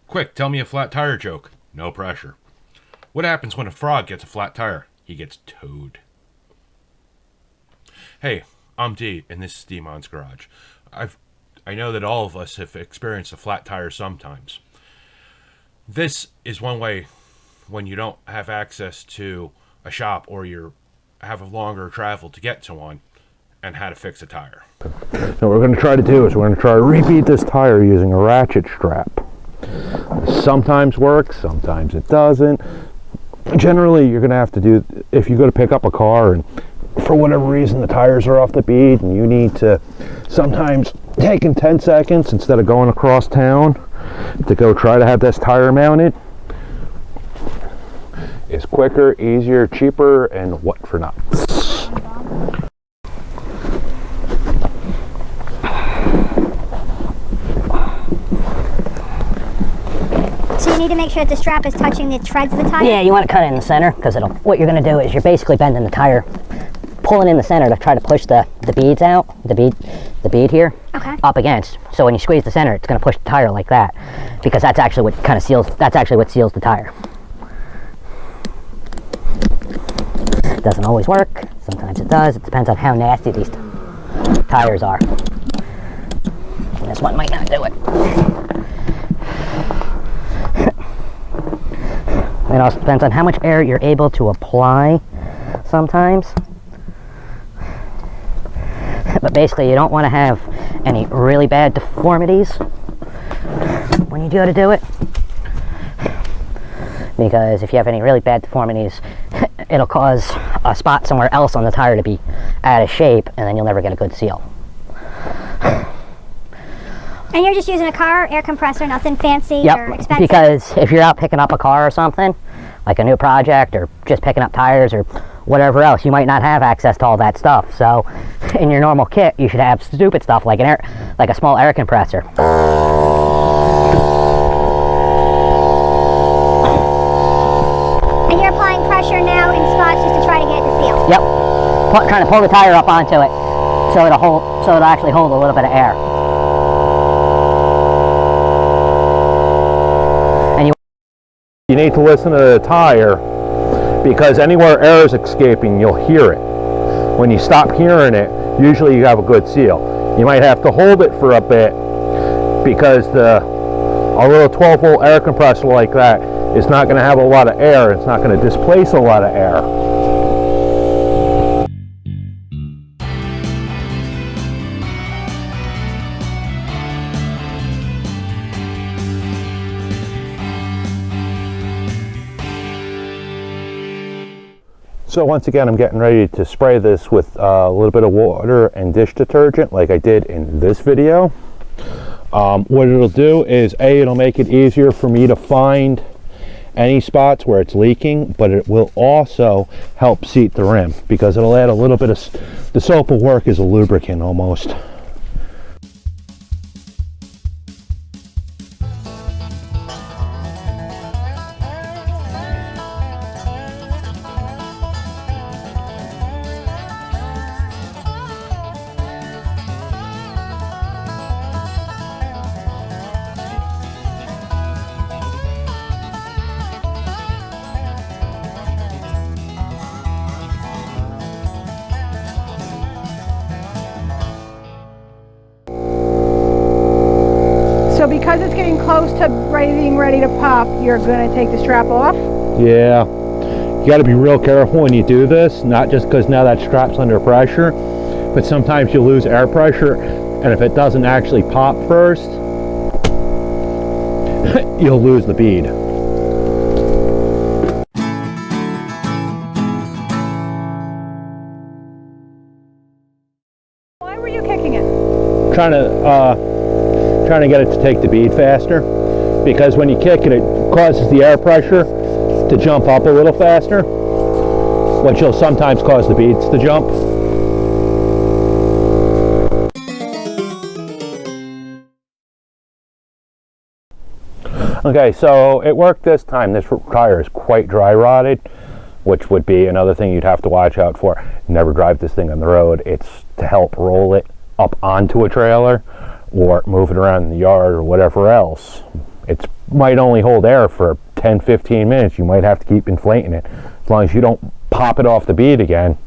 Quick, tell me a flat tire joke. No pressure. What happens when a frog gets a flat tire? He gets towed. Hey, I'm D, and this is Demon's Garage. I know that all of us have experienced a flat tire sometimes. This is one way when you don't have access to a shop or you have a longer travel to get to one, and how to fix a tire. Now what we're going to try to do is we're going to try to rebead this tire using a ratchet strap. Sometimes works, sometimes it doesn't. Generally, you're going to have to do, if you go to pick up a car and for whatever reason the tires are off the bead and you need to sometimes taking 10 seconds instead of going across town to go try to have this tire mounted is quicker, easier, cheaper, and what for not. So you need to make sure that the strap is touching the treads of the tire? Yeah, you want to cut it in the center because what you're going to do is you're basically bending the tire, pulling in the center to try to push the beads out, the bead here, up against. So when you squeeze the center, it's going to push the tire like that because that's actually what kind of seals, that's actually what seals the tire. It doesn't always work. Sometimes it does. It depends on how nasty these tires are. And this one might not do it. It also depends on how much air you're able to apply sometimes. But basically you don't want to have any really bad deformities when you go to do it. Because if you have any really bad deformities, it'll cause a spot somewhere else on the tire to be out of shape, and then you'll never get a good seal. And you're just using a car air compressor, nothing fancy or expensive? Because if you're out picking up a car or something, like a new project or just picking up tires or whatever else, you might not have access to all that stuff. So in your normal kit, you should have stupid stuff like a small air compressor. And you're applying pressure now in spots just to try to get the seal? Yep. Trying to pull the tire up onto it so it'll actually hold a little bit of air. You need to listen to the tire because anywhere air is escaping, you'll hear it. When you stop hearing it, usually you have a good seal. You might have to hold it for a bit because a little 12-volt air compressor like that is not going to have a lot of air. It's not going to displace a lot of air. So once again, I'm getting ready to spray this with a little bit of water and dish detergent like I did in this video. What it'll do is, it'll make it easier for me to find any spots where it's leaking, but it will also help seat the rim because it'll add a little bit of, the soap will work as a lubricant almost. So because it's getting close to being ready to pop, you're going to take the strap off? Yeah, you got to be real careful when you do this, not just because now that strap's under pressure, but sometimes you lose air pressure, and if it doesn't actually pop first, you'll lose the bead. Why were you kicking it? Trying to get it to take the bead faster, because when you kick it, it causes the air pressure to jump up a little faster, which will sometimes cause the beads to jump. Okay, so it worked this time. This tire is quite dry rotted, which would be another thing you'd have to watch out for. Never drive this thing on the road. It's to help roll it up onto a trailer or move it around in the yard or whatever else. It's might only hold air for 10-15 minutes. You might have to keep inflating it. As long as you don't pop it off the bead again,